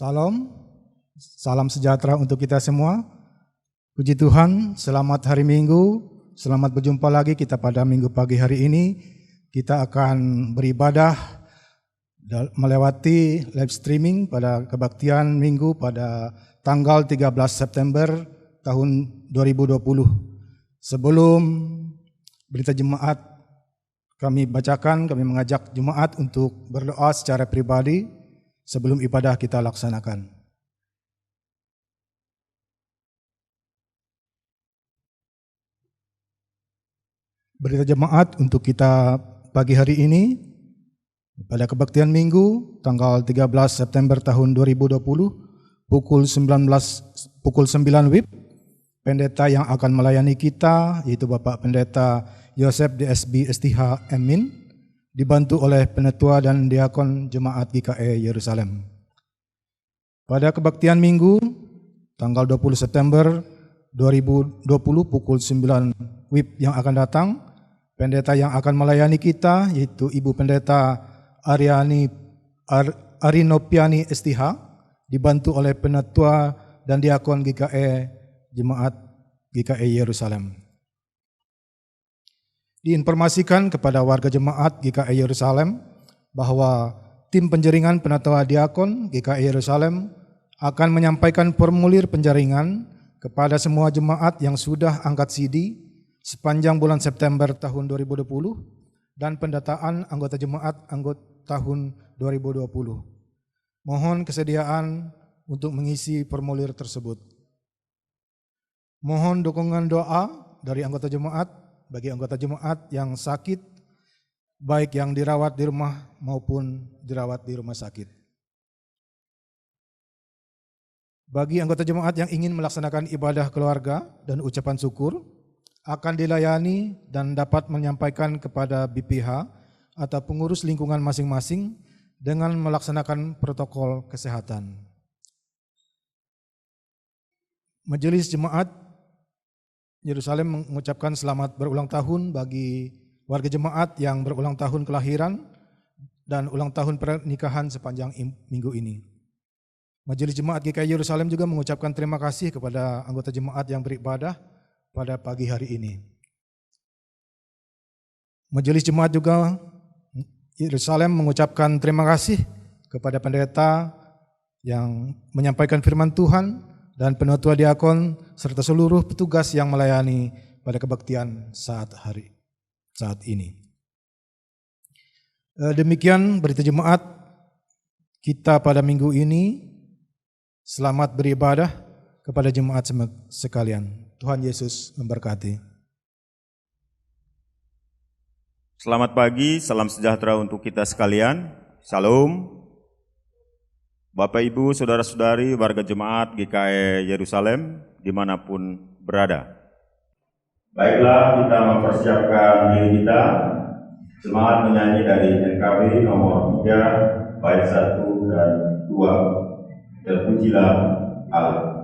Salam, salam sejahtera untuk kita semua. Puji Tuhan, selamat hari Minggu, selamat berjumpa lagi kita pada Minggu pagi hari ini. Kita akan beribadah melewati live streaming pada kebaktian Minggu pada tanggal 13 September tahun 2020. Sebelum berita jemaat kami mengajak jemaat untuk berdoa secara pribadi sebelum ibadah kita laksanakan. Berita jemaat untuk kita pagi hari ini, pada kebaktian Minggu, tanggal 13 September tahun 2020, pukul 9 WIB, pendeta yang akan melayani kita, yaitu Bapak Pendeta Yosef DSB STH Emin, dibantu oleh penetua dan diakon Jemaat GKE Yerusalem. Pada kebaktian Minggu, tanggal 20 September 2020 pukul 9 WIB yang akan datang, pendeta yang akan melayani kita yaitu Ibu Pendeta Arinopiani STH, dibantu oleh penetua dan diakon GKE Jemaat GKE Yerusalem. Diinformasikan kepada warga jemaat GKE Yerusalem bahwa tim penjaringan penetua diakon GKE Yerusalem akan menyampaikan formulir penjaringan kepada semua jemaat yang sudah angkat CD sepanjang bulan September tahun 2020 dan pendataan anggota jemaat tahun 2020. Mohon kesediaan untuk mengisi formulir tersebut. Mohon dukungan doa dari anggota jemaat bagi anggota jemaat yang sakit, baik yang dirawat di rumah maupun dirawat di rumah sakit. Bagi anggota jemaat yang ingin melaksanakan ibadah keluarga dan ucapan syukur, akan dilayani dan dapat menyampaikan kepada BPH atau pengurus lingkungan masing-masing dengan melaksanakan protokol kesehatan. Majelis Jemaat Yerusalem mengucapkan selamat berulang tahun bagi warga jemaat yang berulang tahun kelahiran dan ulang tahun pernikahan sepanjang minggu ini. Majelis Jemaat GKI Yerusalem juga mengucapkan terima kasih kepada anggota jemaat yang beribadah pada pagi hari ini. Majelis Jemaat juga Yerusalem mengucapkan terima kasih kepada pendeta yang menyampaikan firman Tuhan dan penetua diakon serta seluruh petugas yang melayani pada kebaktian saat ini. Demikian berita jemaat kita pada minggu ini. Selamat beribadah kepada jemaat sekalian. Tuhan Yesus memberkati. Selamat pagi, salam sejahtera untuk kita sekalian. Shalom. Bapak, Ibu, Saudara-saudari, warga jemaat GKE Yerusalem, dimanapun berada. Baiklah, kita mempersiapkan diri kita. Jemaat menyanyi dari NKB nomor 3, bait 1 dan 2. Terpujilah Allah.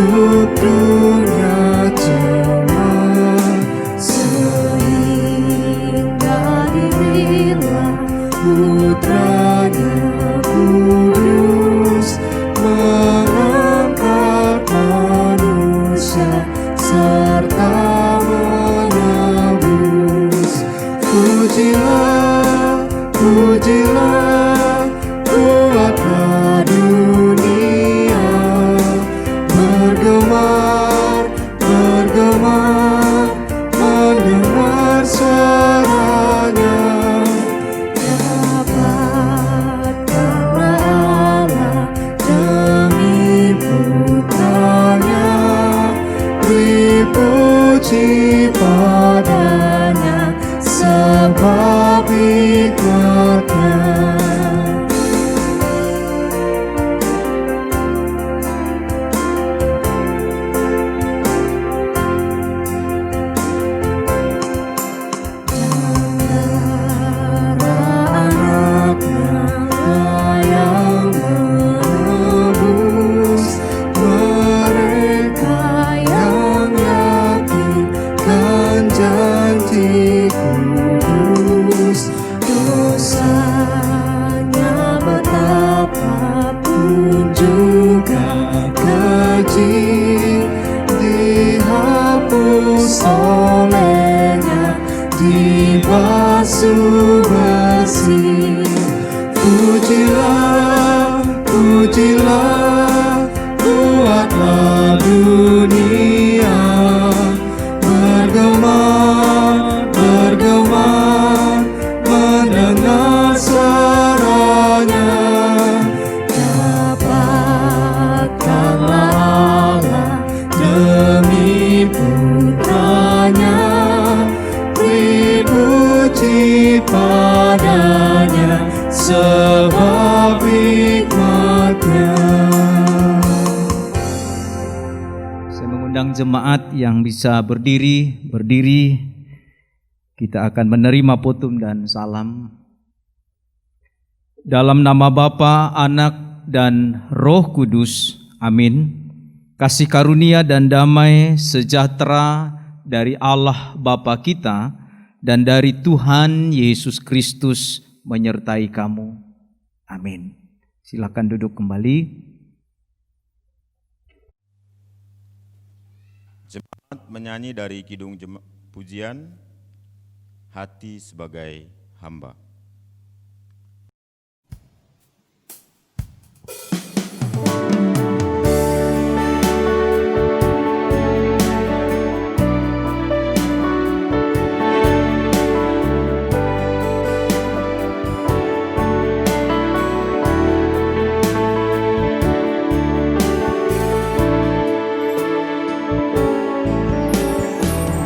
Untuk dunia jemaat, sehingga dirilah putranya kudus mengangkat manusia serta menebus. Pujilah, pujilah, kuatlah dunia, bergema mendengar suaranya. Dapatkanlah Allah demi putranya, beri puji padanya sebab hikmatnya. ditebus olehnya, dibasuh bersih. Pujilah, pujilah, buatlah dunia bergema, bergema, mendengar suaranya. Dapatkanlah Allah demi putranya, beri puji padanya sebab hikmatnya. Saya mengundang jemaat yang bisa berdiri. Kita akan menerima putum dan salam. Dalam nama Bapa, Anak, dan Roh Kudus. Amin. Kasih karunia dan damai sejahtera dari Allah Bapa kita dan dari Tuhan Yesus Kristus menyertai kamu. Amin. Silakan duduk kembali. Jemaat menyanyi dari Kidung Pujian, Hati Sebagai Hamba.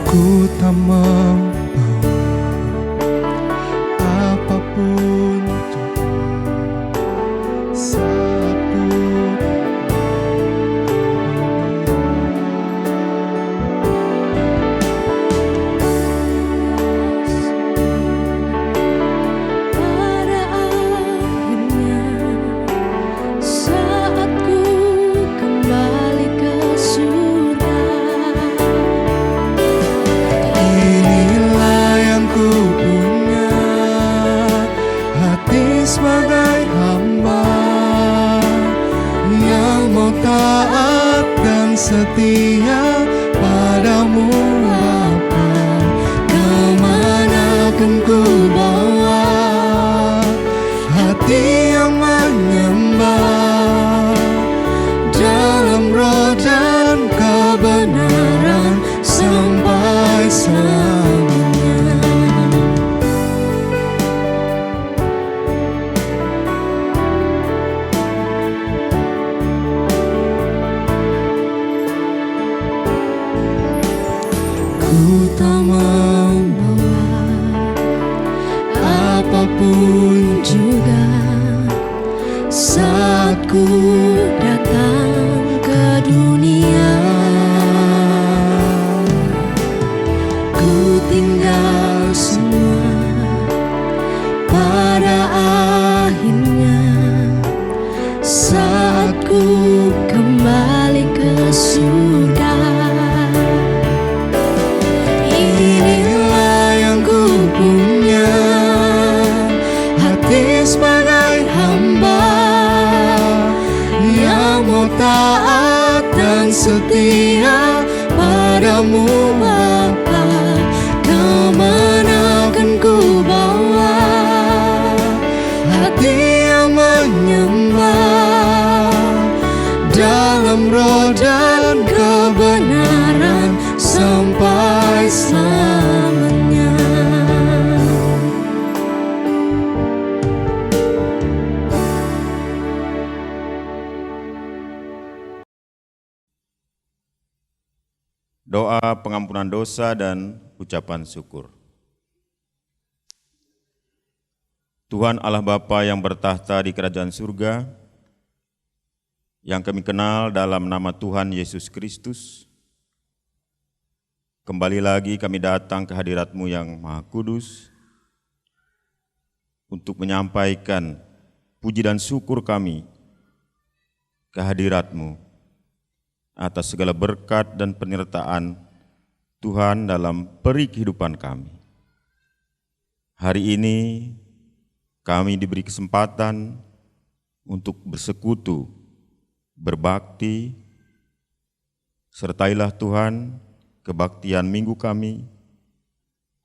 Ku tak membawa apapun saat ku pada akhirnya saat ku kembali ke surga. Inilah yang ku punya, hati sebagai hamba yang mau taat dan setia padamu Bapa. Kemana akan ku bawa hati yang menyembah dalam roh dan kebenaran sampai selamanya. Ku tak membawa apapun juga saat ku datang ke dunia. Ku tinggal semua pada akhirnya saat ku kembali ke surga. Inilah yang ku punya, hati sebagai hamba yang mau taat dan setia padamu Bapa. Kemana akan ku bawa hati yang menyembah dalam roh dan kebenaran sampai selamanya. Doa pengampunan dosa dan ucapan syukur. Tuhan Allah Bapa yang bertahta di kerajaan surga, yang kami kenal dalam nama Tuhan Yesus Kristus, kembali lagi kami datang ke hadirat-Mu yang Maha Kudus untuk menyampaikan puji dan syukur kami ke hadirat-Mu atas segala berkat dan penyertaan Tuhan dalam peri kehidupan kami. Hari ini kami diberi kesempatan untuk bersekutu, berbakti. Sertailah Tuhan kebaktian minggu kami,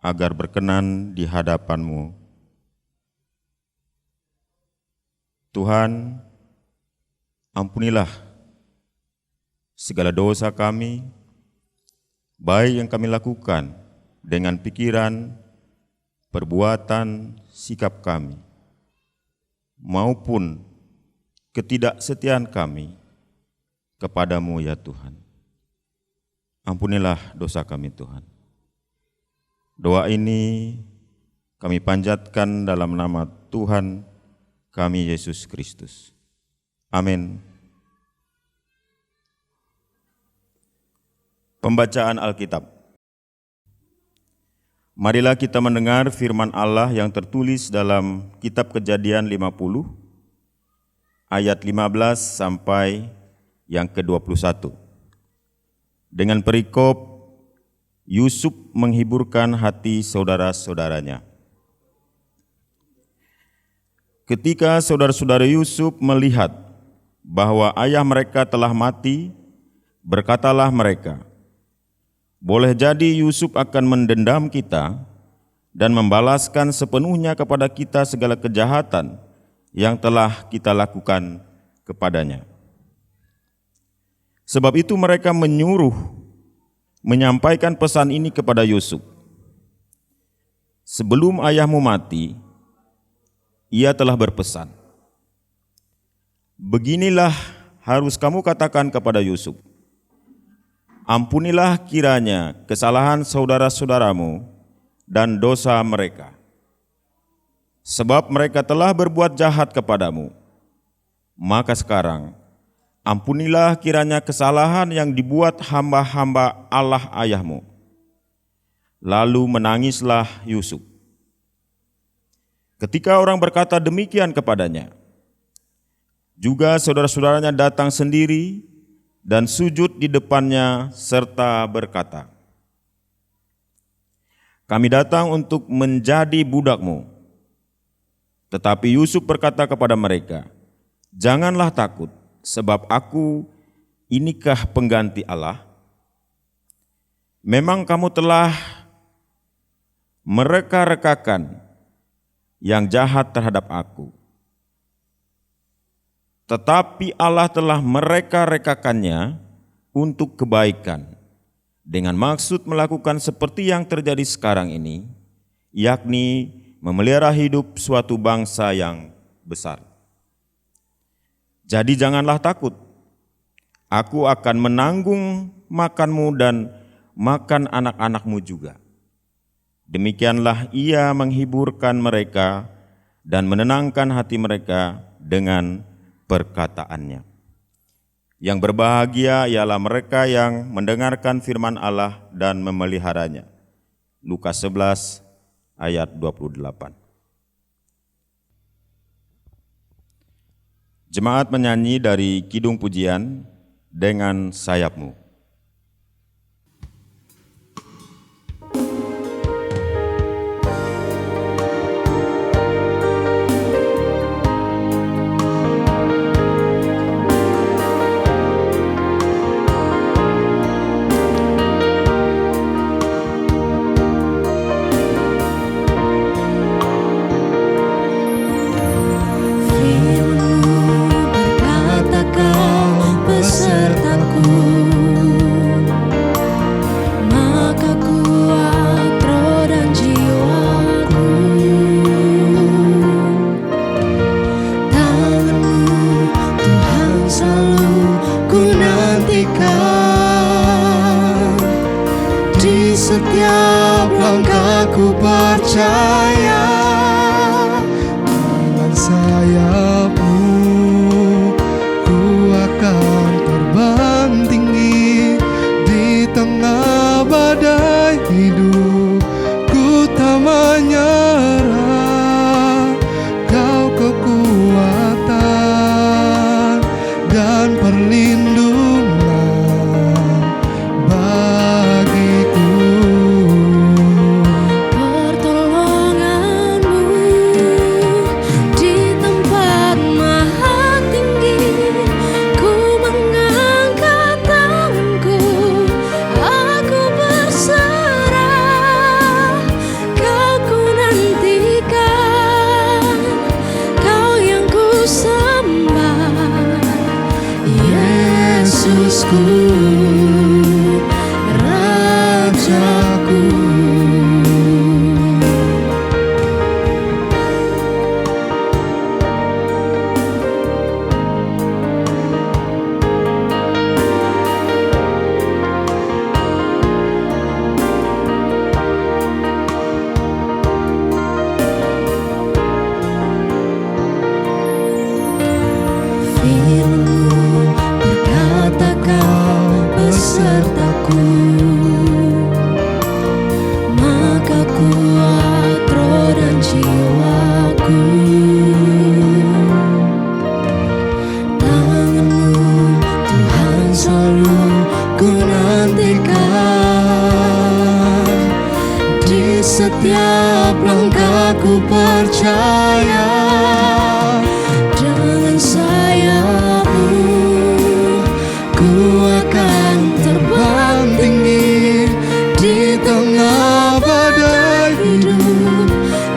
agar berkenan di hadapan-Mu. Tuhan, ampunilah segala dosa kami, baik yang kami lakukan dengan pikiran, perbuatan, sikap kami, maupun ketidaksetiaan kami kepadamu ya Tuhan. Ampunilah dosa kami Tuhan. Doa ini kami panjatkan dalam nama Tuhan kami Yesus Kristus. Amin. Pembacaan Alkitab. Marilah kita mendengar firman Allah yang tertulis dalam kitab Kejadian 50 ayat 15 sampai yang ke-21. Dengan perikop Yusuf menghiburkan hati saudara-saudaranya. Ketika saudara-saudara Yusuf melihat bahwa ayah mereka telah mati, berkatalah mereka, "Boleh jadi Yusuf akan mendendam kita dan membalaskan sepenuhnya kepada kita segala kejahatan yang telah kita lakukan kepadanya." Sebab itu mereka menyampaikan pesan ini kepada Yusuf. "Sebelum ayahmu mati, ia telah berpesan, beginilah harus kamu katakan kepada Yusuf, ampunilah kiranya kesalahan saudara-saudaramu dan dosa mereka, sebab mereka telah berbuat jahat kepadamu. Maka sekarang, ampunilah kiranya kesalahan yang dibuat hamba-hamba Allah ayahmu." Lalu menangislah Yusuf. Ketika orang berkata demikian kepadanya, juga saudara-saudaranya datang sendiri dan sujud di depannya serta berkata, "Kami datang untuk menjadi budakmu." Tetapi Yusuf berkata kepada mereka, "Janganlah takut, sebab aku inikah pengganti Allah? Memang kamu telah mereka-rekakan yang jahat terhadap aku, tetapi Allah telah mereka-rekakannya untuk kebaikan, dengan maksud melakukan seperti yang terjadi sekarang ini, yakni memelihara hidup suatu bangsa yang besar. Jadi janganlah takut, aku akan menanggung makanmu dan makan anak-anakmu juga." Demikianlah ia menghiburkan mereka dan menenangkan hati mereka dengan perkataannya. Yang berbahagia ialah mereka yang mendengarkan firman Allah dan memeliharanya. Lukas 11 ayat 28. Jemaat menyanyi dari Kidung Pujian, "Dengan Sayapmu". Setiap langkahku percaya, dengan sayapmu ku akan terbang tinggi di tengah badai hidup. Ku tak menyerah, Kau kekuatan dan perlindungan bagiku. Pertolongan aku, maka kuat roh dan jiwaku. Tangan-Mu Tuhan selalu ku nantikan, di setiap langkahku percaya. Dengan sayap-Mu ku akan terbang tinggi di tengah badai hidup.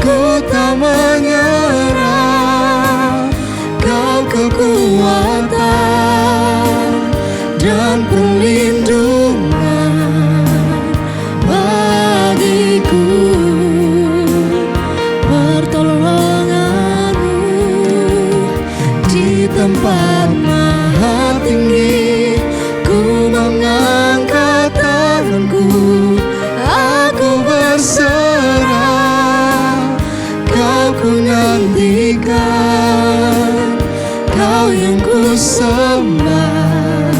Ku tak menyerah, Kau kekuatan dan perlindungan bagiku. Pertolongan-Mu di tempat maha tinggi. Ku mengangkat tanganku, aku berserah. Kau ku nantikan, Kau yang ku sembah,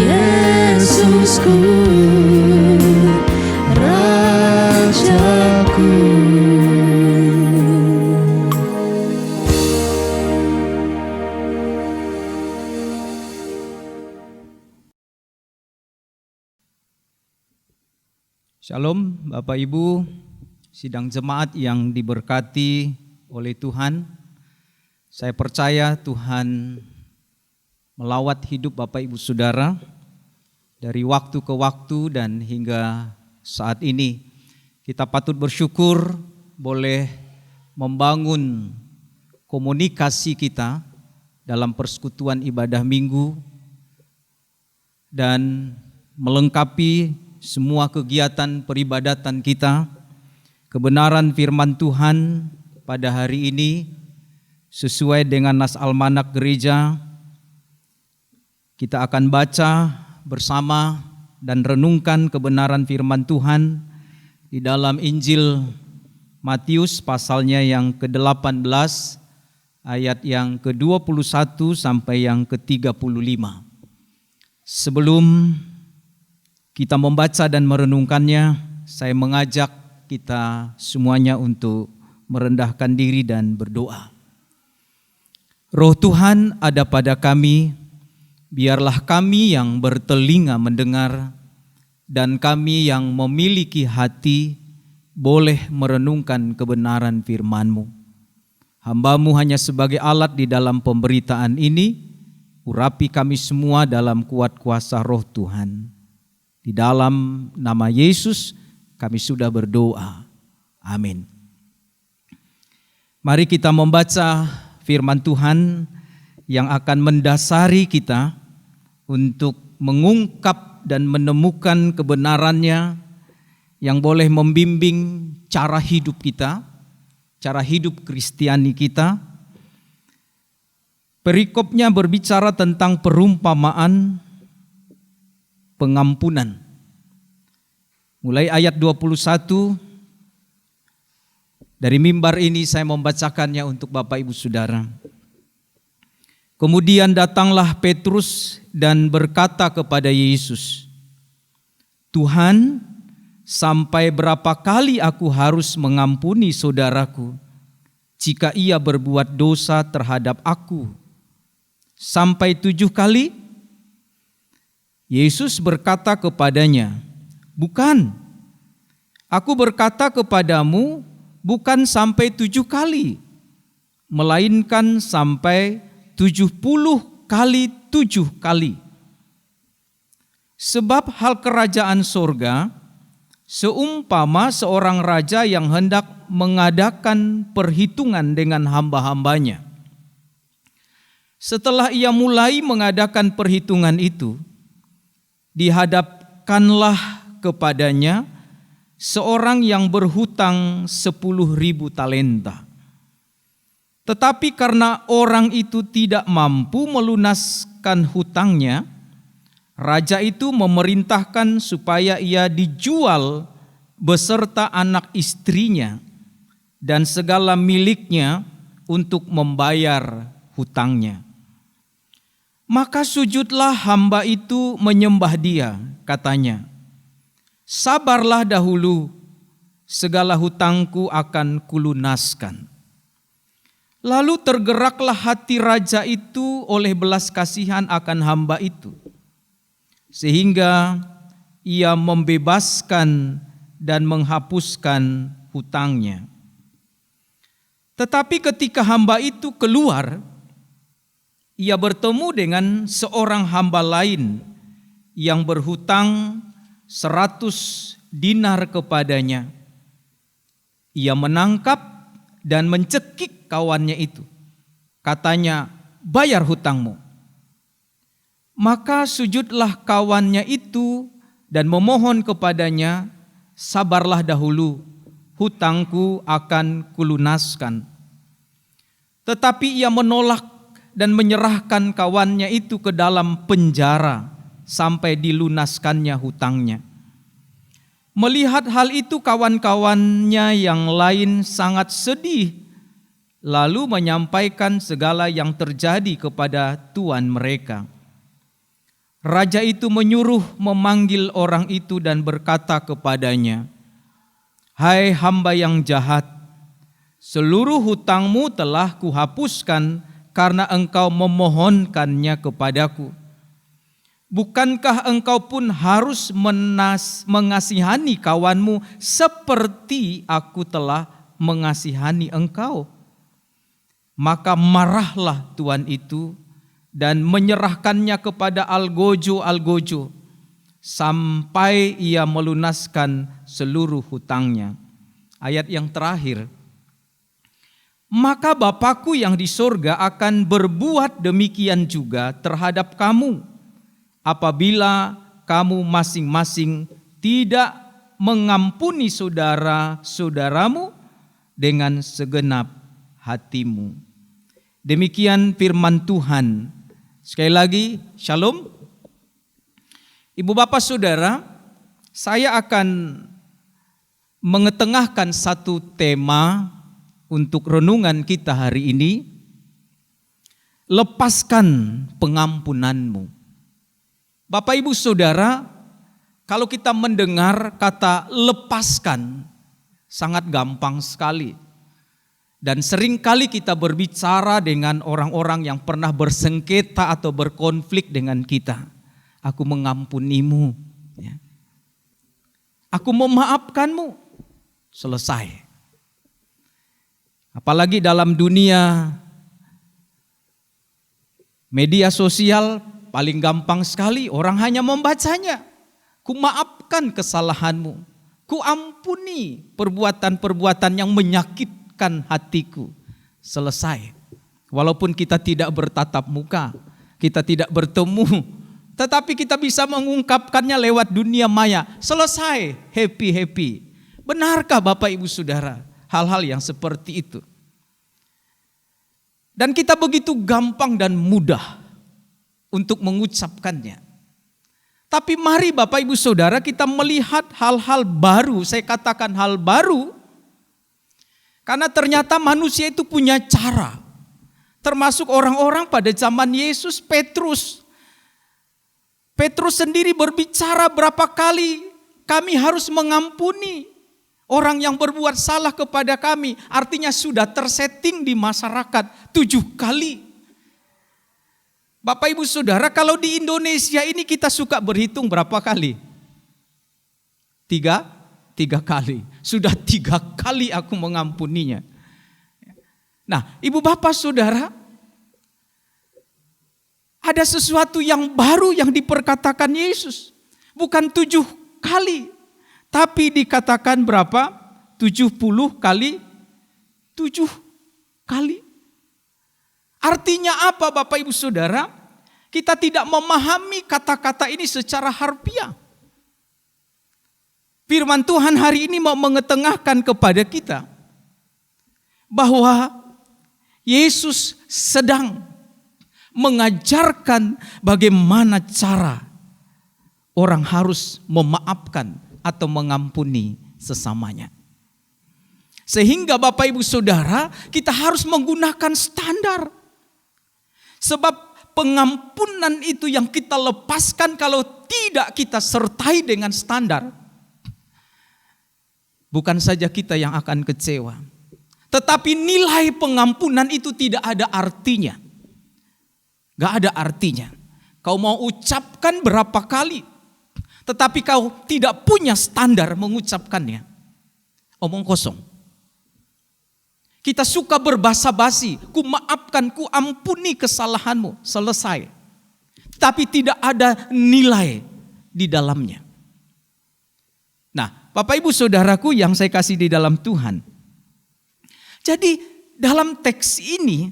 Yesusku, Rajaku. Shalom Bapak Ibu, sidang jemaat yang diberkati oleh Tuhan. Saya percaya Tuhan melawat hidup Bapak Ibu Saudara dari waktu ke waktu dan hingga saat ini. Kita patut bersyukur boleh membangun komunikasi kita dalam persekutuan ibadah minggu dan melengkapi semua kegiatan peribadatan kita. Kebenaran firman Tuhan pada hari ini sesuai dengan nas almanak gereja, kita akan baca bersama dan renungkan kebenaran firman Tuhan di dalam Injil Matius pasalnya yang ke-18 ayat yang ke-21 sampai yang ke-35. Sebelum kita membaca dan merenungkannya, saya mengajak kita semuanya untuk merendahkan diri dan berdoa. Roh Tuhan ada pada kami, biarlah kami yang bertelinga mendengar dan kami yang memiliki hati boleh merenungkan kebenaran firman-Mu. Hamba-Mu hanya sebagai alat di dalam pemberitaan ini, urapi kami semua dalam kuat kuasa Roh Tuhan. Di dalam nama Yesus kami sudah berdoa. Amin. Mari kita membaca firman Tuhan yang akan mendasari kita untuk mengungkap dan menemukan kebenarannya yang boleh membimbing cara hidup kita, cara hidup Kristiani kita. Perikopnya berbicara tentang perumpamaan pengampunan. Mulai ayat 21, dari mimbar ini saya membacakannya untuk Bapak Ibu Saudara. Kemudian datanglah Petrus dan berkata kepada Yesus, Tuhan, sampai berapa kali aku harus mengampuni saudaraku jika ia berbuat dosa terhadap aku? Sampai 7 kali? Yesus berkata kepadanya, bukan, aku berkata kepadamu bukan sampai 7 kali, melainkan sampai 70 kali 7 kali. Sebab hal kerajaan sorga seumpama seorang raja yang hendak mengadakan perhitungan dengan hamba-hambanya. Setelah ia mulai mengadakan perhitungan itu, dihadapkanlah kepadanya seorang yang berhutang 10.000 talenta. Tetapi karena orang itu tidak mampu melunaskan hutangnya, raja itu memerintahkan supaya ia dijual beserta anak istrinya dan segala miliknya untuk membayar hutangnya. Maka sujudlah hamba itu menyembah dia, katanya, sabarlah dahulu, segala hutangku akan kulunaskan. Lalu tergeraklah hati raja itu oleh belas kasihan akan hamba itu, sehingga ia membebaskan dan menghapuskan hutangnya. Tetapi ketika hamba itu keluar, ia bertemu dengan seorang hamba lain yang berhutang 100 dinar kepadanya. Ia menangkap dan mencekik kawannya itu. Katanya, bayar hutangmu. Maka sujudlah kawannya itu dan memohon kepadanya, sabarlah dahulu, hutangku akan kulunaskan. Tetapi ia menolak dan menyerahkan kawannya itu ke dalam penjara sampai dilunaskannya hutangnya. Melihat hal itu, kawan-kawannya yang lain sangat sedih, lalu menyampaikan segala yang terjadi kepada tuan mereka. Raja itu menyuruh memanggil orang itu dan berkata kepadanya, hai hamba yang jahat, seluruh hutangmu telah kuhapuskan karena engkau memohonkannya kepadaku. Bukankah engkau pun harus mengasihani kawanmu seperti aku telah mengasihani engkau? Maka marahlah tuan itu dan menyerahkannya kepada algojo sampai ia melunaskan seluruh hutangnya. Ayat yang terakhir, maka Bapakku yang di sorga akan berbuat demikian juga terhadap kamu, apabila kamu masing-masing tidak mengampuni saudara-saudaramu dengan segenap hatimu. Demikian firman Tuhan. Sekali lagi, shalom. Ibu bapak saudara, saya akan mengetengahkan satu tema untuk renungan kita hari ini, lepaskan pengampunanmu. Bapak ibu saudara, kalau kita mendengar kata lepaskan, sangat gampang sekali. Dan seringkali kita berbicara dengan orang-orang yang pernah bersengketa atau berkonflik dengan kita. Aku mengampunimu, ya. Aku memaafkanmu, selesai. Apalagi dalam dunia media sosial, paling gampang sekali orang hanya membacanya. Ku maafkan kesalahanmu, ku ampuni perbuatan-perbuatan yang menyakitkan hatiku. Selesai. Walaupun kita tidak bertatap muka, kita tidak bertemu, tetapi kita bisa mengungkapkannya lewat dunia maya. Selesai, happy. Benarkah Bapak Ibu Saudara? Hal-hal yang seperti itu. Dan kita begitu gampang dan mudah untuk mengucapkannya. Tapi mari Bapak Ibu Saudara kita melihat hal-hal baru. Saya katakan hal baru. Karena ternyata manusia itu punya cara. Termasuk orang-orang pada zaman Yesus, Petrus. Petrus sendiri berbicara berapa kali kami harus mengampuni orang yang berbuat salah kepada kami. Artinya sudah tersetting di masyarakat 7 kali. Bapak ibu saudara, kalau di Indonesia ini kita suka berhitung berapa kali? 3 kali. Sudah 3 kali aku mengampuninya. Nah ibu bapak saudara, ada sesuatu yang baru yang diperkatakan Yesus. Bukan 7 kali. Tapi dikatakan berapa? 70 kali 7 kali. Artinya apa Bapak Ibu Saudara? Kita tidak memahami kata-kata ini secara harfiah. Firman Tuhan hari ini mau mengetengahkan kepada kita bahwa Yesus sedang mengajarkan bagaimana cara orang harus memaafkan atau mengampuni sesamanya. Sehingga Bapak Ibu Saudara, kita harus menggunakan standar. Sebab pengampunan itu yang kita lepaskan kalau tidak kita sertai dengan standar. Bukan saja kita yang akan kecewa, tetapi nilai pengampunan itu tidak ada artinya. Gak ada artinya. Kau mau ucapkan berapa kali, tetapi kau tidak punya standar mengucapkannya. Omong kosong. Kita suka berbasa-basi, ku maafkan, ku ampuni kesalahanmu, selesai. Tapi tidak ada nilai di dalamnya. Nah, Bapak Ibu Saudaraku yang saya kasih di dalam Tuhan. Jadi dalam teks ini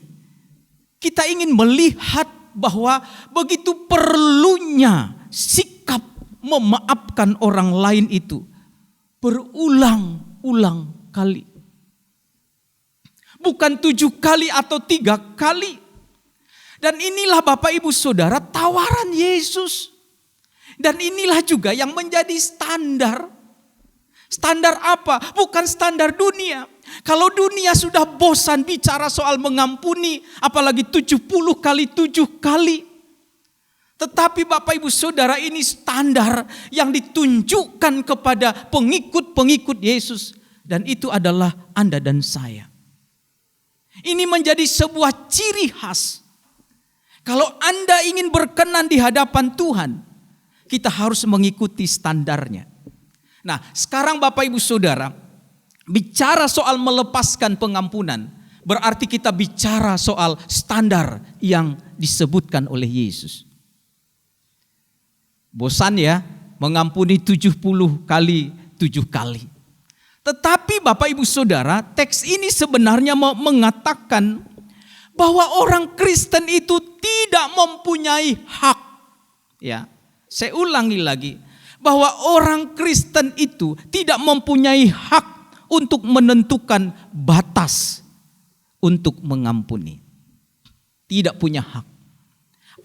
kita ingin melihat bahwa begitu perlunya sikap memaafkan orang lain itu berulang-ulang kali. Bukan 7 kali atau 3 kali. Dan inilah Bapak Ibu Saudara tawaran Yesus. Dan inilah juga yang menjadi standar. Standar apa? Bukan standar dunia. Kalau dunia sudah bosan bicara soal mengampuni, apalagi 70 kali 7 kali. Tetapi Bapak Ibu Saudara, ini standar yang ditunjukkan kepada pengikut-pengikut Yesus. Dan itu adalah Anda dan saya. Ini menjadi sebuah ciri khas. Kalau Anda ingin berkenan di hadapan Tuhan, kita harus mengikuti standarnya. Nah, sekarang Bapak Ibu Saudara, bicara soal melepaskan pengampunan, berarti kita bicara soal standar yang disebutkan oleh Yesus. Bosan ya, mengampuni 70 kali 7 kali. Tetapi Bapak Ibu Saudara, teks ini sebenarnya mengatakan bahwa orang Kristen itu tidak mempunyai hak. Ya, saya ulangi lagi, bahwa orang Kristen itu tidak mempunyai hak untuk menentukan batas untuk mengampuni. Tidak punya hak.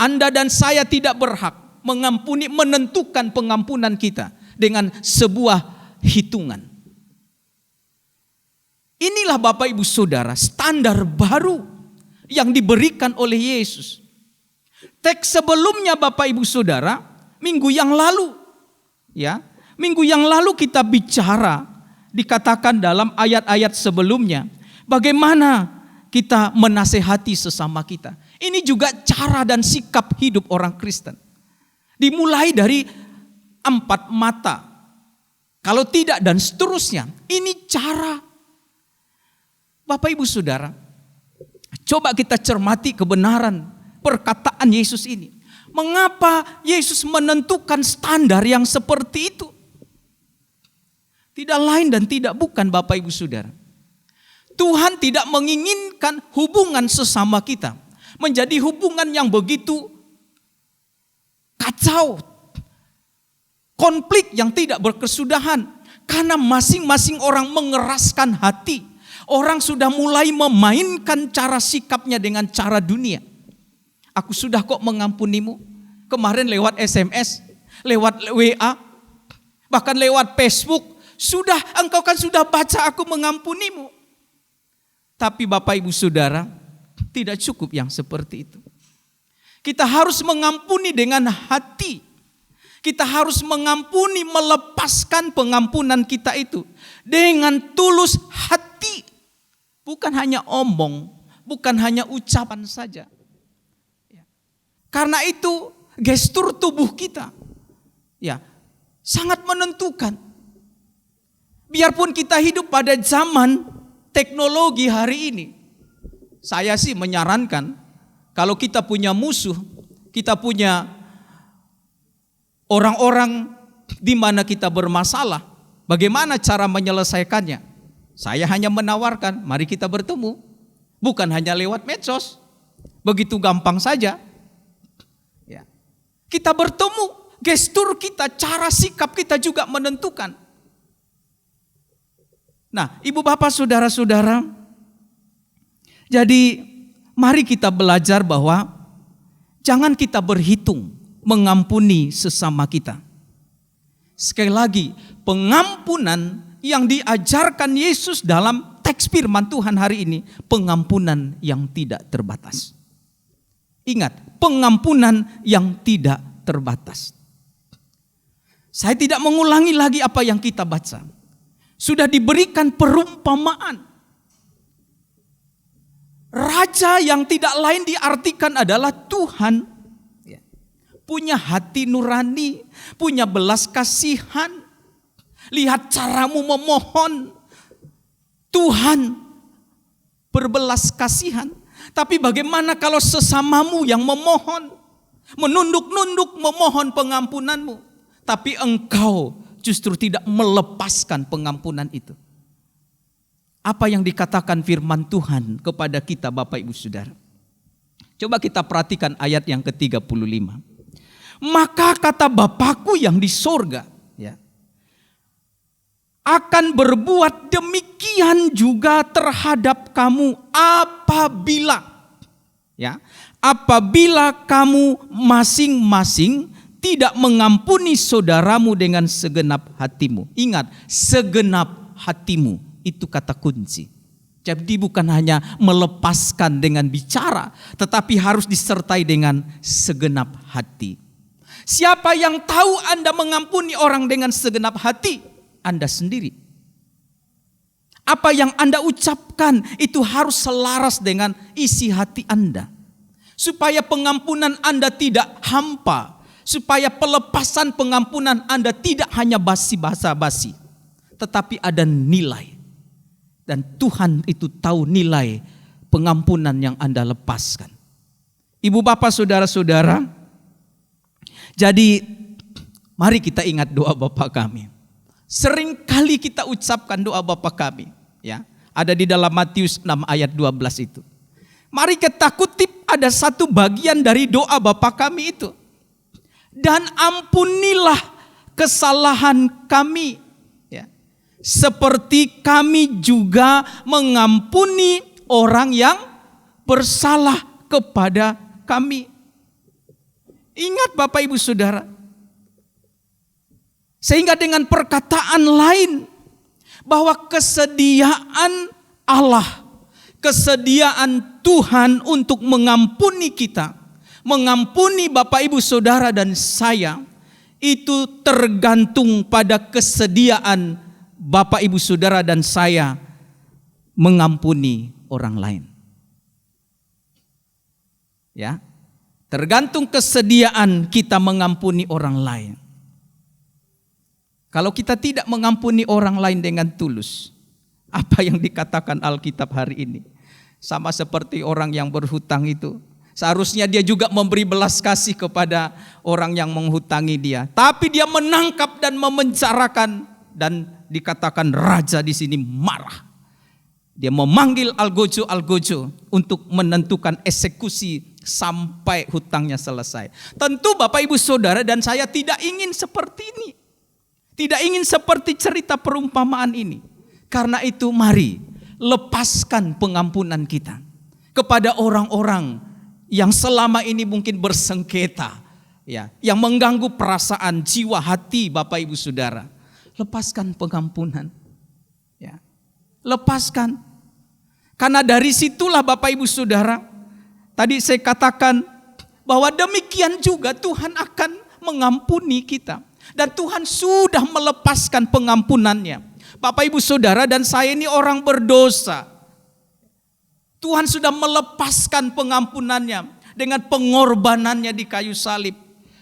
Anda dan saya tidak berhak mengampuni, menentukan pengampunan kita dengan sebuah hitungan. Inilah Bapak Ibu Saudara standar baru yang diberikan oleh Yesus. Teks sebelumnya Bapak Ibu Saudara, minggu yang lalu kita bicara, dikatakan dalam ayat-ayat sebelumnya, bagaimana kita menasehati sesama kita. Ini juga cara dan sikap hidup orang Kristen. Dimulai dari 4 mata, kalau tidak dan seterusnya. Ini cara. Bapak Ibu Saudara, coba kita cermati kebenaran perkataan Yesus ini. Mengapa Yesus menentukan standar yang seperti itu? Tidak lain dan tidak bukan Bapak Ibu Saudara. Tuhan tidak menginginkan hubungan sesama kita menjadi hubungan yang begitu kacau. Konflik yang tidak berkesudahan. Karena masing-masing orang mengeraskan hati. Orang sudah mulai memainkan cara sikapnya dengan cara dunia. Aku sudah kok mengampunimu. Kemarin lewat SMS, lewat WA, bahkan lewat Facebook. Sudah, engkau kan sudah baca aku mengampunimu. Tapi Bapak Ibu Saudara, tidak cukup yang seperti itu. Kita harus mengampuni dengan hati. Kita harus mengampuni, melepaskan pengampunan kita itu dengan tulus hati. Bukan hanya omong, bukan hanya ucapan saja. Karena itu gestur tubuh kita sangat menentukan. Biarpun kita hidup pada zaman teknologi hari ini, saya sih menyarankan kalau kita punya musuh, kita punya orang-orang di mana kita bermasalah, bagaimana cara menyelesaikannya? Saya hanya menawarkan, mari kita bertemu. Bukan hanya lewat medsos. Begitu gampang saja. Ya. Kita bertemu, gestur kita, cara sikap kita juga menentukan. Nah, Ibu Bapak Saudara-saudara, jadi mari kita belajar bahwa jangan kita berhitung mengampuni sesama kita. Sekali lagi, pengampunan yang diajarkan Yesus dalam teks firman Tuhan hari ini, pengampunan yang tidak terbatas. Ingat, pengampunan yang tidak terbatas. Saya tidak mengulangi lagi apa yang kita baca. Sudah diberikan perumpamaan. Raja yang tidak lain diartikan adalah Tuhan. Punya hati nurani, punya belas kasihan. Lihat caramu memohon. Tuhan berbelas kasihan. Tapi bagaimana kalau sesamamu yang memohon, menunduk-nunduk memohon pengampunanmu, tapi engkau justru tidak melepaskan pengampunan itu? Apa yang dikatakan firman Tuhan kepada kita Bapak Ibu Saudara? Coba kita perhatikan ayat yang ke-35. Maka kata Bapakku yang di sorga, akan berbuat demikian juga terhadap kamu apabila kamu masing-masing tidak mengampuni saudaramu dengan segenap hatimu. Ingat, segenap hatimu itu kata kunci. Jadi bukan hanya melepaskan dengan bicara, tetapi harus disertai dengan segenap hati. Siapa yang tahu Anda mengampuni orang dengan segenap hati? Anda sendiri. Apa yang Anda ucapkan itu harus selaras dengan isi hati Anda. Supaya pengampunan Anda tidak hampa. Supaya pelepasan pengampunan Anda tidak hanya basi-basi, tetapi ada nilai. Dan Tuhan itu tahu nilai pengampunan yang Anda lepaskan. Ibu bapak saudara-saudara, jadi mari kita ingat doa Bapa kami. Sering kali kita ucapkan doa Bapa kami, ada di dalam Matius 6 ayat 12 itu. Mari kita kutip ada satu bagian dari doa Bapa kami itu. Dan ampunilah kesalahan kami, seperti kami juga mengampuni orang yang bersalah kepada kami. Ingat Bapak Ibu Saudara, sehingga dengan perkataan lain bahwa kesediaan Allah, kesediaan Tuhan untuk mengampuni kita, mengampuni Bapak Ibu Saudara dan saya, itu tergantung pada kesediaan Bapak Ibu Saudara dan saya mengampuni orang lain. Tergantung kesediaan kita mengampuni orang lain. Kalau kita tidak mengampuni orang lain dengan tulus, apa yang dikatakan Alkitab hari ini? Sama seperti orang yang berhutang itu. Seharusnya dia juga memberi belas kasih kepada orang yang menghutangi dia. Tapi dia menangkap dan memenjarakan, dan dikatakan raja di sini marah. Dia memanggil algojo untuk menentukan eksekusi sampai hutangnya selesai. Tentu Bapak Ibu Saudara dan saya tidak ingin seperti ini. Tidak ingin seperti cerita perumpamaan ini. Karena itu mari lepaskan pengampunan kita kepada orang-orang yang selama ini mungkin bersengketa, yang mengganggu perasaan, jiwa, hati Bapak Ibu Saudara. Lepaskan pengampunan. Lepaskan. Karena dari situlah Bapak Ibu Saudara, tadi saya katakan bahwa demikian juga Tuhan akan mengampuni kita. Dan Tuhan sudah melepaskan pengampunannya. Bapak Ibu Saudara dan saya ini orang berdosa. Tuhan sudah melepaskan pengampunannya dengan pengorbanannya di kayu salib.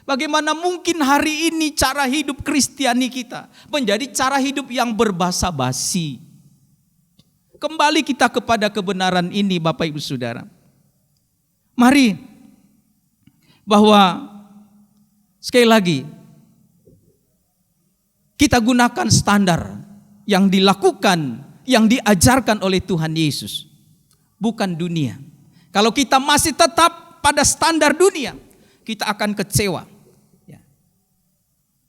Bagaimana mungkin hari ini cara hidup Kristiani kita menjadi cara hidup yang berbasa-basi? Kembali kita kepada kebenaran ini Bapak Ibu Saudara. Mari bahwa sekali lagi kita gunakan standar yang dilakukan, yang diajarkan oleh Tuhan Yesus, bukan dunia. Kalau kita masih tetap pada standar dunia, kita akan kecewa.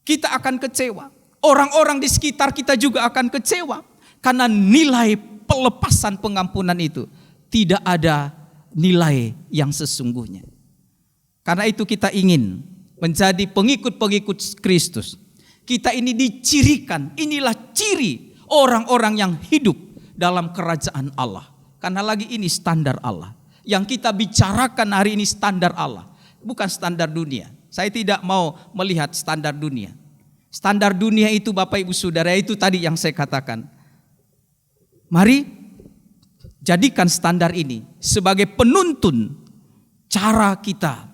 Kita akan kecewa. Orang-orang di sekitar kita juga akan kecewa. Karena nilai pelepasan pengampunan itu tidak ada nilai yang sesungguhnya. Karena itu kita ingin menjadi pengikut-pengikut Kristus. Kita ini dicirikan, inilah ciri orang-orang yang hidup dalam kerajaan Allah. Karena lagi ini standar Allah. Yang kita bicarakan hari ini standar Allah, bukan standar dunia. Saya tidak mau melihat standar dunia. Standar dunia itu Bapak Ibu Saudara, itu tadi yang saya katakan. Mari jadikan standar ini sebagai penuntun cara kita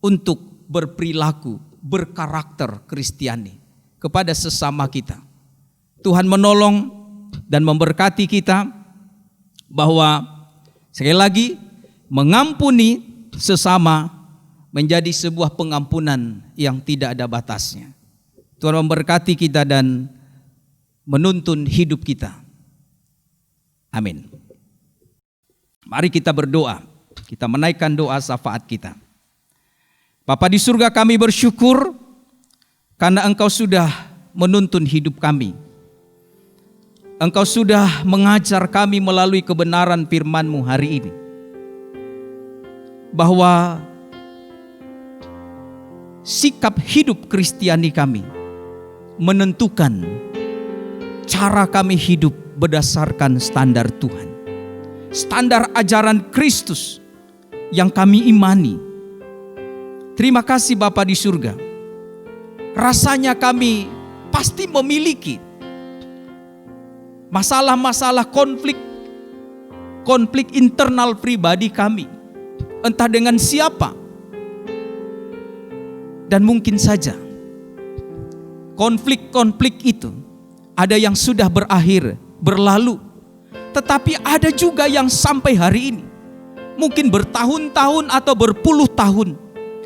untuk berperilaku, berkarakter Kristiani kepada sesama kita. Tuhan menolong dan memberkati kita bahwa sekali lagi mengampuni sesama menjadi sebuah pengampunan yang tidak ada batasnya. Tuhan memberkati kita dan menuntun hidup kita. Amin. Mari kita berdoa. Kita menaikkan doa syafaat kita. Bapa di surga, kami bersyukur karena Engkau sudah menuntun hidup kami. Engkau sudah mengajar kami melalui kebenaran firman-Mu hari ini. Bahwa sikap hidup Kristiani kami menentukan cara kami hidup berdasarkan standar Tuhan. Standar ajaran Kristus yang kami imani. Terima kasih Bapa di surga. Rasanya kami pasti memiliki masalah-masalah konflik internal pribadi kami. Entah dengan siapa. Dan mungkin saja konflik-konflik itu ada yang sudah berakhir, berlalu. Tetapi ada juga yang sampai hari ini, mungkin bertahun-tahun atau berpuluh tahun,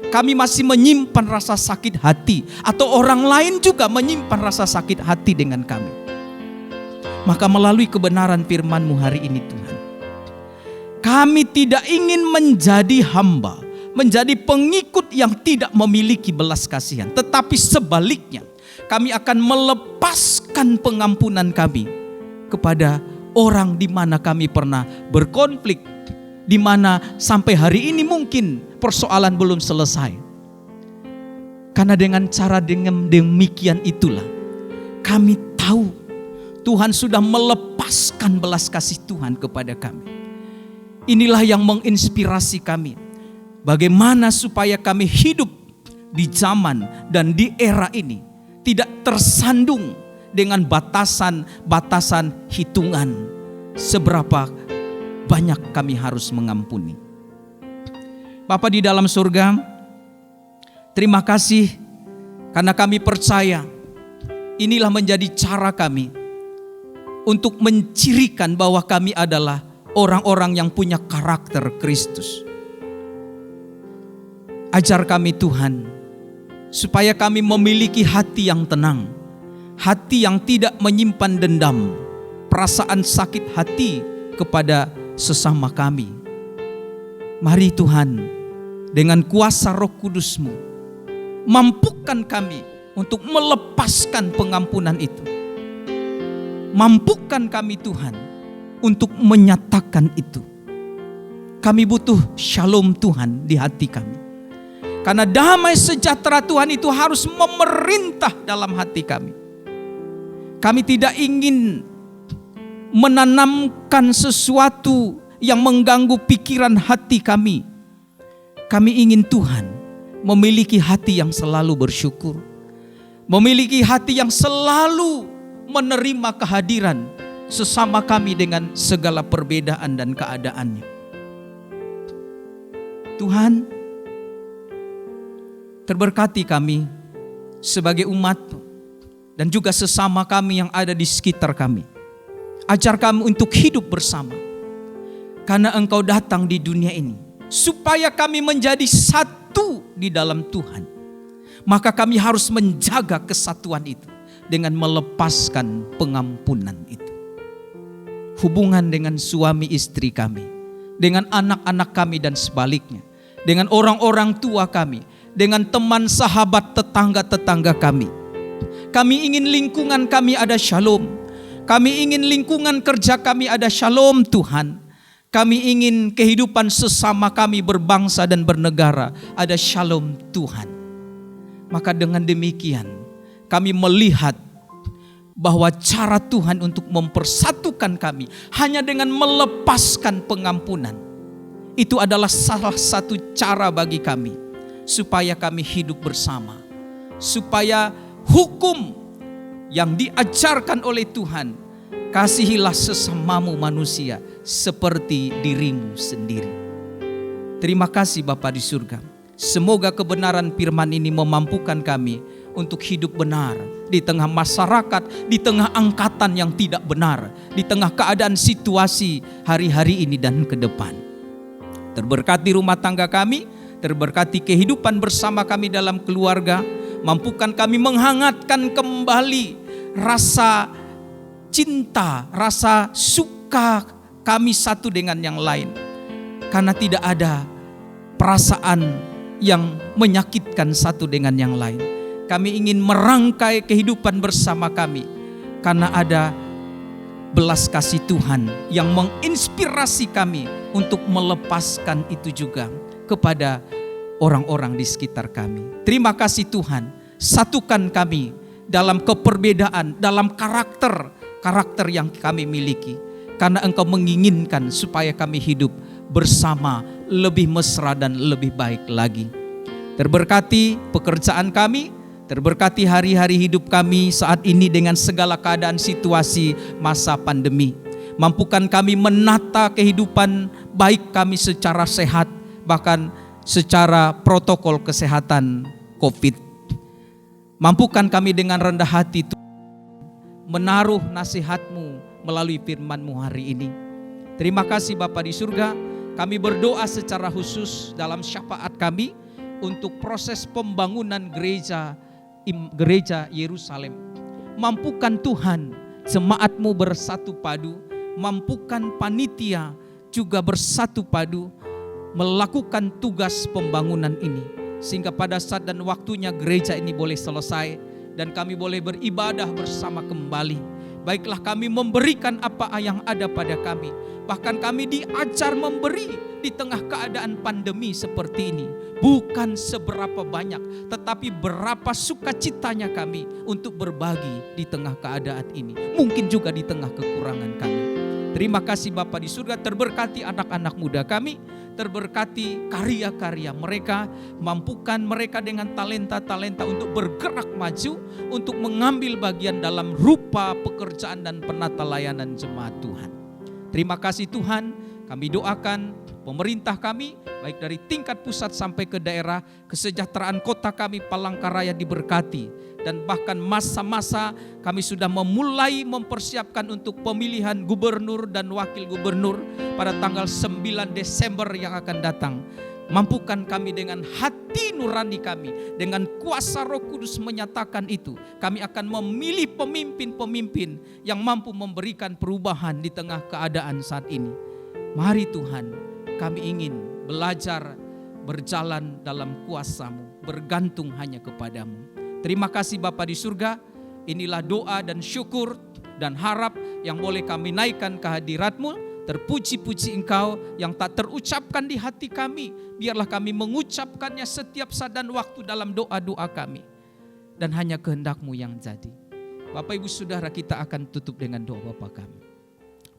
kami masih menyimpan rasa sakit hati. Atau orang lain juga menyimpan rasa sakit hati dengan kami. Maka melalui kebenaran firman-Mu hari ini Tuhan, kami tidak ingin menjadi hamba, menjadi pengikut yang tidak memiliki belas kasihan. Tetapi sebaliknya, kami akan melepaskan pengampunan kami kepada orang di mana kami pernah berkonflik, di mana sampai hari ini mungkin persoalan belum selesai. Karena dengan cara demikian itulah kami tahu Tuhan sudah melepaskan belas kasih Tuhan kepada kami. Inilah yang menginspirasi kami. Bagaimana supaya kami hidup di zaman dan di era ini tidak tersandung dengan batasan-batasan hitungan seberapa banyak kami harus mengampuni. Bapa di dalam surga, terima kasih karena kami percaya inilah menjadi cara kami untuk mencirikan bahwa kami adalah orang-orang yang punya karakter Kristus. Ajar kami Tuhan, supaya kami memiliki hati yang tenang, hati yang tidak menyimpan dendam, perasaan sakit hati kepada sesama kami. Mari Tuhan, dengan kuasa Roh Kudus-Mu, mampukan kami untuk melepaskan pengampunan itu. Mampukan kami Tuhan untuk menyatakan itu. Kami butuh shalom Tuhan di hati kami. Karena damai sejahtera Tuhan itu harus memerintah dalam hati kami. Kami tidak ingin menanamkan sesuatu yang mengganggu pikiran hati kami. Kami ingin Tuhan memiliki hati yang selalu bersyukur. Memiliki hati yang selalu menerima kehadiran sesama kami dengan segala perbedaan dan keadaannya. Tuhan, terberkati kami sebagai umat-Mu dan juga sesama kami yang ada di sekitar kami. Ajar kami untuk hidup bersama. Karena Engkau datang di dunia ini supaya kami menjadi satu di dalam Tuhan. Maka kami harus menjaga kesatuan itu dengan melepaskan pengampunan itu. Hubungan dengan suami istri kami, dengan anak-anak kami dan sebaliknya, dengan orang-orang tua kami, dengan teman sahabat tetangga-tetangga kami. Kami ingin lingkungan kami ada shalom. Kami ingin lingkungan kerja kami ada shalom Tuhan. Kami ingin kehidupan sesama kami berbangsa dan bernegara ada shalom Tuhan. Maka dengan demikian kami melihat bahwa cara Tuhan untuk mempersatukan kami hanya dengan melepaskan pengampunan. itu adalah salah satu cara bagi kami supaya kami hidup bersama, supaya hukum yang diajarkan oleh Tuhan, kasihilah sesamamu manusia seperti dirimu sendiri. Terima kasih Bapa di surga. Semoga kebenaran firman ini memampukan kami untuk hidup benar di tengah masyarakat, di tengah angkatan yang tidak benar, di tengah keadaan situasi hari-hari ini dan ke depan. Terberkati rumah tangga kami, terberkati kehidupan bersama kami dalam keluarga, mampukan kami menghangatkan kembali rasa cinta, rasa suka kami satu dengan yang lain. Karena tidak ada perasaan yang menyakitkan satu dengan yang lain. Kami ingin merangkai kehidupan bersama kami karena ada belas kasih Tuhan yang menginspirasi kami untuk melepaskan itu juga kepada orang-orang di sekitar kami. Terima kasih Tuhan, satukan kami dalam keperbedaan, dalam karakter yang kami miliki. Karena Engkau menginginkan supaya kami hidup bersama lebih mesra dan lebih baik lagi. Terberkati pekerjaan kami, terberkati hari-hari hidup kami saat ini dengan segala keadaan situasi masa pandemi. Mampukan kami menata kehidupan baik kami secara sehat, bahkan secara protokol kesehatan COVID. Mampukan kami dengan rendah hati menaruh nasihat-Mu melalui firman-Mu hari ini. Terima kasih Bapa di surga. Kami berdoa secara khusus dalam syafaat kami untuk proses pembangunan gereja Yerusalem. Mampukan Tuhan jemaat-Mu bersatu padu, mampukan panitia juga bersatu padu melakukan tugas pembangunan ini, sehingga pada saat dan waktunya gereja ini boleh selesai dan kami boleh beribadah bersama kembali. Baiklah kami memberikan apa yang ada pada kami. Bahkan kami diajar memberi di tengah keadaan pandemi seperti ini. Bukan seberapa banyak, tetapi berapa sukacitanya kami untuk berbagi di tengah keadaan ini. Mungkin juga di tengah kekurangan kami. Terima kasih Bapa di surga, terberkati anak-anak muda kami, terberkati karya-karya mereka, mampukan mereka dengan talenta-talenta untuk bergerak maju, untuk mengambil bagian dalam rupa pekerjaan dan penata layanan jemaat Tuhan. Terima kasih Tuhan, kami doakan pemerintah kami, baik dari tingkat pusat sampai ke daerah, kesejahteraan kota kami Palangkaraya diberkati. Dan bahkan masa-masa kami sudah memulai mempersiapkan untuk pemilihan gubernur dan wakil gubernur pada tanggal 9 Desember yang akan datang. Mampukan kami dengan hati nurani kami, dengan kuasa Roh Kudus menyatakan itu. Kami akan memilih pemimpin-pemimpin yang mampu memberikan perubahan di tengah keadaan saat ini. Mari Tuhan, kami ingin belajar berjalan dalam kuasa-Mu, bergantung hanya kepadamu. Terima kasih Bapa di surga, inilah doa dan syukur dan harap yang boleh kami naikkan ke hadirat-Mu. Terpuji-puji Engkau yang tak terucapkan di hati kami. Biarlah kami mengucapkannya setiap saat dan waktu dalam doa-doa kami. Dan hanya kehendak-Mu yang jadi. Bapak Ibu Saudara, kita akan tutup dengan doa Bapa kami.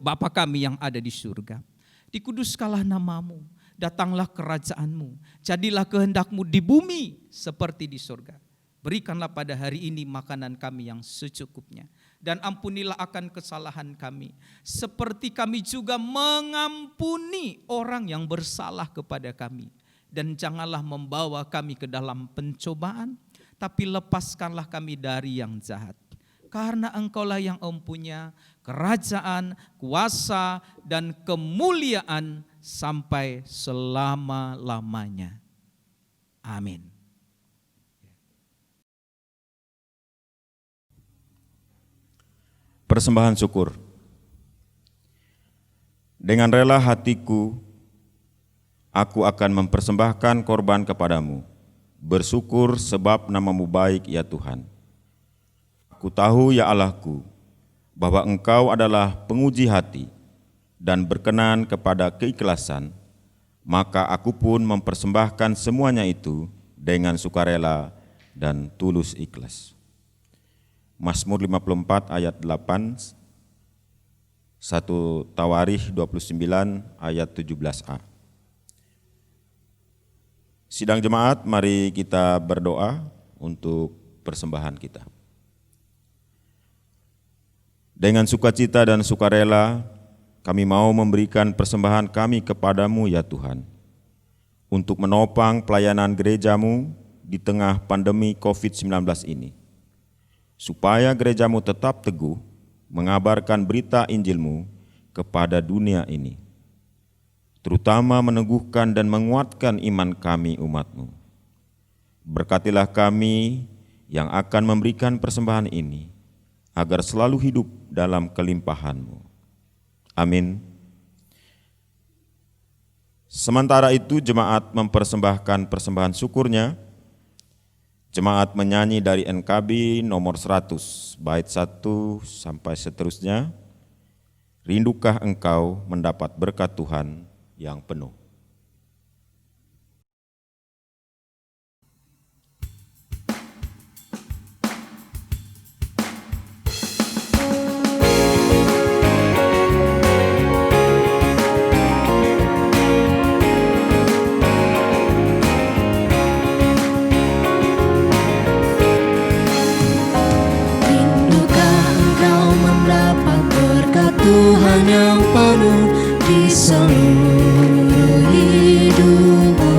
Bapa kami yang ada di surga, dikuduskanlah nama-Mu, datanglah kerajaan-Mu, jadilah kehendak-Mu di bumi seperti di surga. Berikanlah pada hari ini makanan kami yang secukupnya. Dan ampunilah akan kesalahan kami. Seperti kami juga mengampuni orang yang bersalah kepada kami. Dan janganlah membawa kami ke dalam pencobaan. Tapi lepaskanlah kami dari yang jahat. Karena Engkaulah yang mempunyai kerajaan, kuasa, dan kemuliaan sampai selama-lamanya. Amin. Persembahan syukur. Dengan rela hatiku, aku akan mempersembahkan korban kepadamu, bersyukur sebab nama-Mu baik ya Tuhan. Aku tahu ya Allahku, bahwa Engkau adalah penguji hati dan berkenan kepada keikhlasan, maka aku pun mempersembahkan semuanya itu dengan sukarela dan tulus ikhlas. Mazmur 54 ayat 8, 1 Tawarikh 29 ayat 17a. Sidang jemaat, mari kita berdoa untuk persembahan kita. Dengan sukacita dan sukarela, kami mau memberikan persembahan kami kepadamu ya Tuhan, untuk menopang pelayanan gerejamu di tengah pandemi COVID-19 ini, supaya gerejamu tetap teguh mengabarkan berita Injil-Mu kepada dunia ini, terutama meneguhkan dan menguatkan iman kami umat-Mu. Berkatilah kami yang akan memberikan persembahan ini, agar selalu hidup dalam kelimpahan-Mu. Amin. Sementara itu jemaat mempersembahkan persembahan syukurnya. Jemaat menyanyi dari NKB nomor 100, bait 1 sampai seterusnya. Rindukah engkau mendapat berkat Tuhan yang penuh? Tuhan yang penuh di seluruh hidupmu.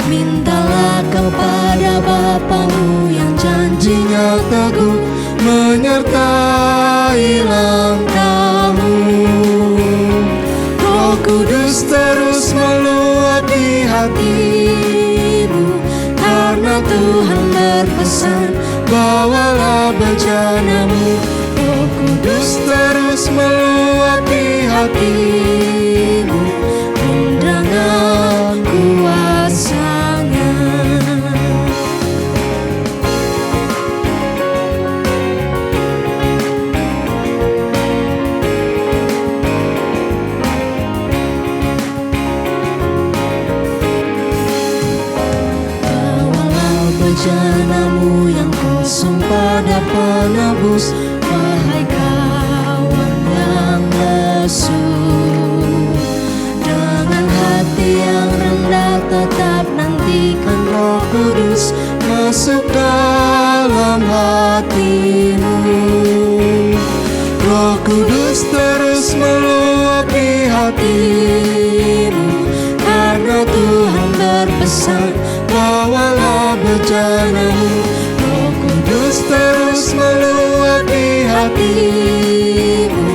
Mintalah kepada Bapamu yang janjinya teguh, menyertai langkahmu. Roh Kudus terus meluapi hatimu, karena Tuhan berpesan, bawalah bejanamu. Roh Kudus terus meluapi hatimu, dengan kuasa-Nya. Bawalah bejanamu yang kosong pada penebus, wahai kawan yang lesu. Dengan hati yang rendah tetap nantikan Roh Kudus masuk dalam hatimu. Roh Kudus terus meluapi hatimu, karena Tuhan berpesan, bawalah bejanamu. Roh Kudus terus meluapi hatimu,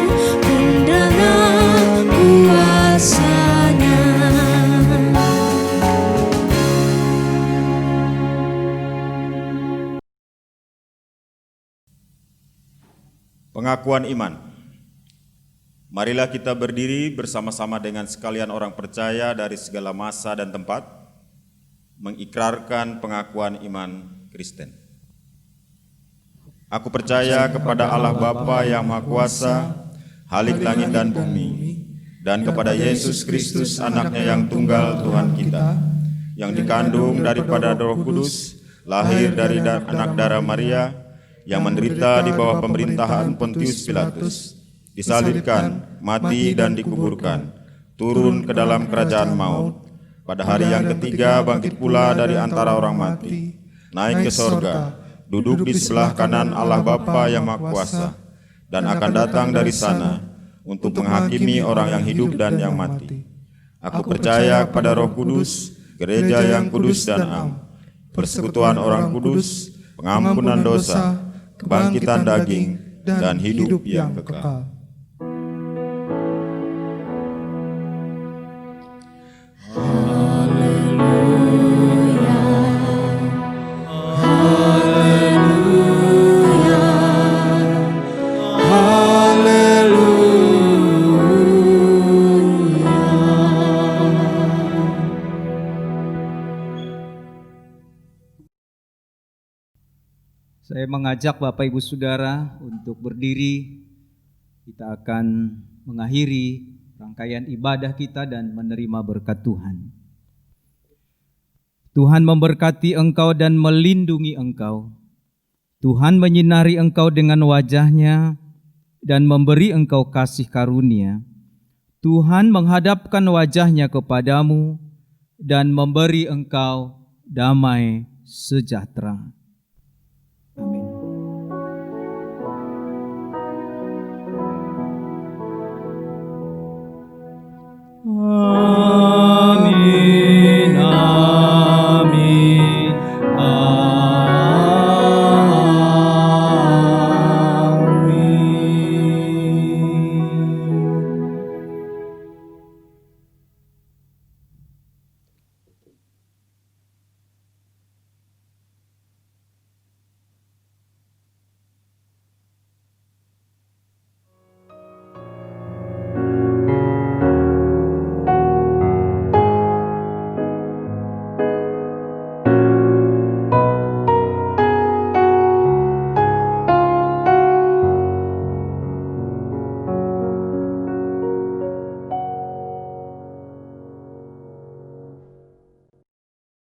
dengan kuasa-Nya. Pengakuan iman. Marilah kita berdiri bersama-sama dengan sekalian orang percaya dari segala masa dan tempat, mengikrarkan pengakuan iman Kristen. Aku percaya kepada Allah Bapa yang Maha Kuasa, Halik langit dan bumi, dan kepada Yesus Kristus anaknya yang tunggal Tuhan kita, yang dikandung daripada Roh Kudus, lahir dari anak darah Maria, yang menderita di bawah pemerintahan Pontius Pilatus, disalibkan, mati dan dikuburkan, turun ke dalam kerajaan maut, pada hari yang ketiga bangkit pula dari antara orang mati, naik ke sorga, duduk di sebelah kanan Allah Bapa yang Maha Kuasa, dan akan datang dari sana untuk menghakimi orang yang hidup dan yang mati. Aku percaya kepada Roh Kudus, gereja yang kudus dan am, persekutuan orang kudus, pengampunan dosa, kebangkitan daging, dan hidup yang kekal. Saya mengajak Bapak Ibu Saudara untuk berdiri. Kita akan mengakhiri rangkaian ibadah kita dan menerima berkat Tuhan. Tuhan memberkati engkau dan melindungi engkau. Tuhan menyinari engkau dengan wajah-Nya dan memberi engkau kasih karunia. Tuhan menghadapkan wajah-Nya kepadamu dan memberi engkau damai sejahtera.